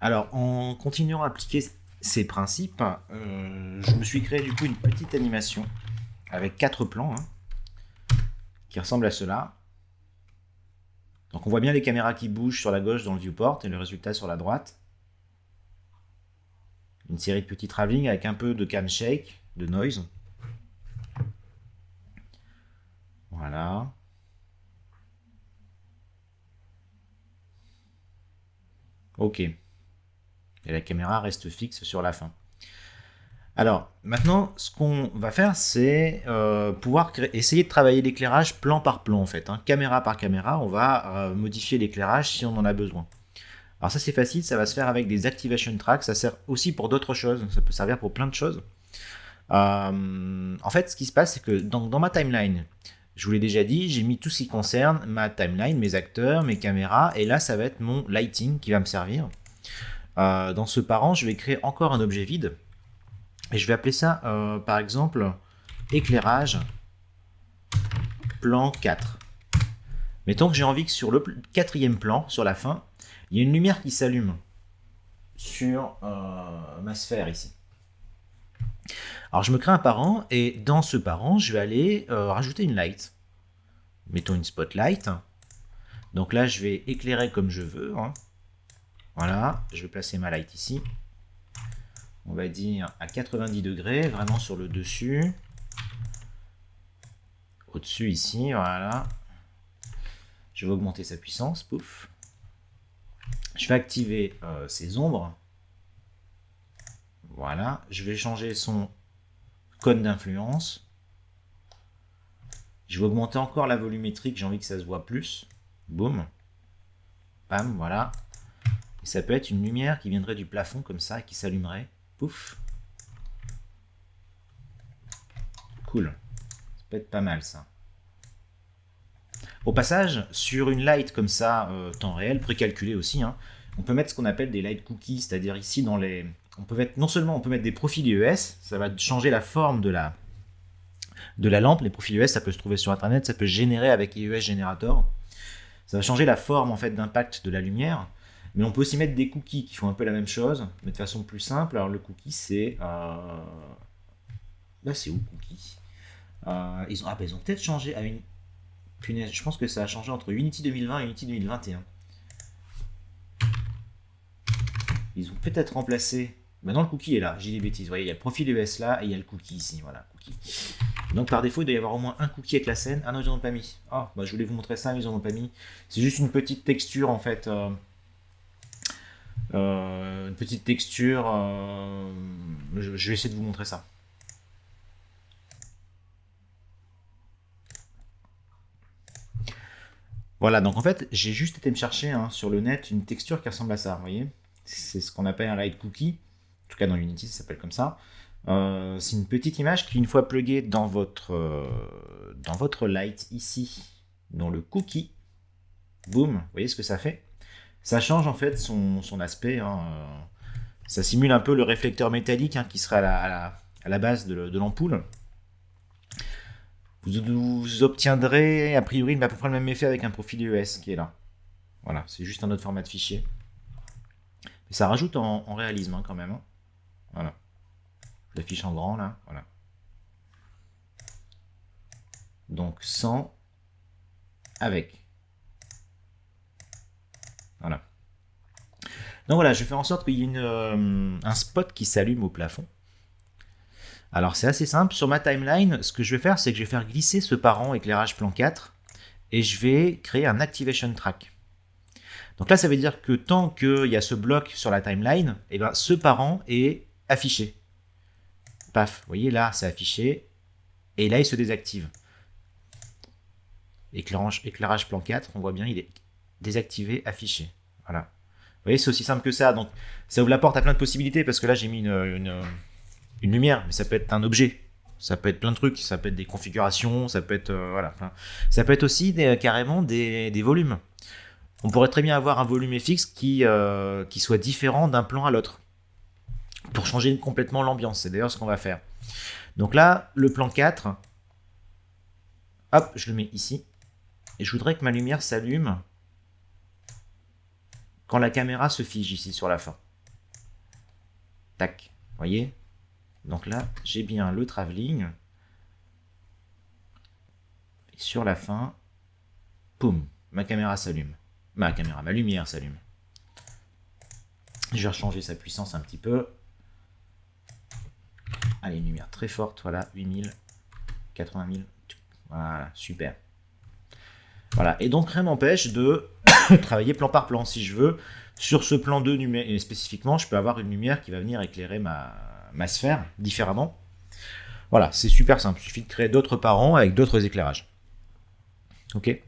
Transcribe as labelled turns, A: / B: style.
A: Alors, en continuant à appliquer ces principes, je me suis créé du coup une petite animation avec 4 plans qui ressemblent à cela. Donc on voit bien les caméras qui bougent sur la gauche dans le viewport et le résultat sur la droite. Une série de petits travelling avec un peu de cam shake, de noise. Voilà. Ok. Et la caméra reste fixe sur la fin. Alors, maintenant, ce qu'on va faire, c'est pouvoir essayer de travailler l'éclairage plan par plan, en fait. Caméra par caméra, on va modifier l'éclairage si on en a besoin. Alors ça, c'est facile, ça va se faire avec des activation tracks. Ça sert aussi pour d'autres choses, ça peut servir pour plein de choses. En fait, ce qui se passe, c'est que dans ma timeline, je vous l'ai déjà dit, j'ai mis tout ce qui concerne ma timeline, mes acteurs, mes caméras, et là, ça va être mon lighting qui va me servir. Dans ce parent, je vais créer encore un objet vide, et je vais appeler ça, par exemple, éclairage plan 4. Mettons que j'ai envie que sur le quatrième plan, sur la fin, il y a une lumière qui s'allume sur ma sphère ici. Alors je me crée un parent et dans ce parent, je vais aller rajouter une light. Mettons une spotlight. Donc là, je vais éclairer comme je veux. Voilà, je vais placer ma light ici. On va dire à 90 degrés, vraiment sur le dessus. Au-dessus ici, voilà. Je vais augmenter sa puissance, pouf. Je vais activer ses ombres. Voilà, je vais changer son code d'influence. Je vais augmenter encore la volumétrie, j'ai envie que ça se voit plus. Boum. Bam, voilà. Et ça peut être une lumière qui viendrait du plafond comme ça, qui s'allumerait. Pouf. Cool. Ça peut être pas mal ça. Au passage, sur une light comme ça, temps réel, précalculé aussi, on peut mettre ce qu'on appelle des light cookies, c'est-à-dire ici dans les... On peut mettre, non seulement on peut mettre des profils IES, ça va changer la forme de la lampe. Les profils IES, ça peut se trouver sur internet, ça peut générer avec IES Generator. Ça va changer la forme en fait d'impact de la lumière. Mais on peut aussi mettre des cookies qui font un peu la même chose, mais de façon plus simple. Alors le cookie c'est... Là c'est où cookie ils ont peut-être changé à une... Punaise, je pense que ça a changé entre Unity 2020 et Unity 2021. Ils ont peut-être remplacé... Maintenant le cookie est là, j'ai des bêtises. Vous voyez, il y a le profil ES là et il y a le cookie ici. Voilà, cookie. Donc par défaut, il doit y avoir au moins un cookie avec la scène. Ah non, ils n'en ont pas mis. Ah, bah, je voulais vous montrer ça, mais ils n'en ont pas mis. C'est juste une petite texture en fait. Une petite texture. Je vais essayer de vous montrer ça. Voilà, donc en fait, j'ai juste été me chercher sur le net une texture qui ressemble à ça. Vous voyez, c'est ce qu'on appelle un light cookie. En tout cas, dans Unity, ça s'appelle comme ça. C'est une petite image qui, une fois pluguée dans votre light ici, dans le cookie, boum, vous voyez ce que ça fait? Ça change en fait son aspect. Ça simule un peu le réflecteur métallique qui serait à la base de l'ampoule. Vous obtiendrez a priori à peu près le même effet avec un profil ES qui est là. Voilà, c'est juste un autre format de fichier. Mais ça rajoute en réalisme quand même. Voilà. Je l'affiche en grand là. Voilà. Donc sans, avec. Voilà. Donc voilà, je vais faire en sorte qu'il y ait un spot qui s'allume au plafond. Alors c'est assez simple, sur ma timeline, ce que je vais faire, c'est que je vais faire glisser ce parent éclairage plan 4 et je vais créer un activation track. Donc là, ça veut dire que tant qu'il y a ce bloc sur la timeline, et ben, ce parent est affiché. Paf, vous voyez là, c'est affiché, et là, il se désactive. Éclairage plan 4, on voit bien, il est désactivé, affiché. Voilà. Vous voyez, c'est aussi simple que ça. Donc, ça ouvre la porte à plein de possibilités, parce que là, j'ai mis une lumière, mais ça peut être un objet. Ça peut être plein de trucs, ça peut être des configurations, ça peut être... voilà. Ça peut être aussi carrément des volumes. On pourrait très bien avoir un volume FX qui soit différent d'un plan à l'autre, pour changer complètement l'ambiance. C'est d'ailleurs ce qu'on va faire. Donc là, le plan 4, hop, je le mets ici. Et je voudrais que ma lumière s'allume quand la caméra se fige ici sur la fin. Tac, vous voyez? Donc là, j'ai bien le travelling. Et sur la fin, poum, ma caméra s'allume. Ma lumière s'allume. Je vais rechanger sa puissance un petit peu. Allez, une lumière très forte, voilà, 8000, 80 000. Voilà, super. Voilà, et donc rien n'empêche de travailler plan par plan. Si je veux, sur ce plan 2 spécifiquement, je peux avoir une lumière qui va venir éclairer ma sphère différemment. Voilà, c'est super simple. Il suffit de créer d'autres parents avec d'autres éclairages. Ok.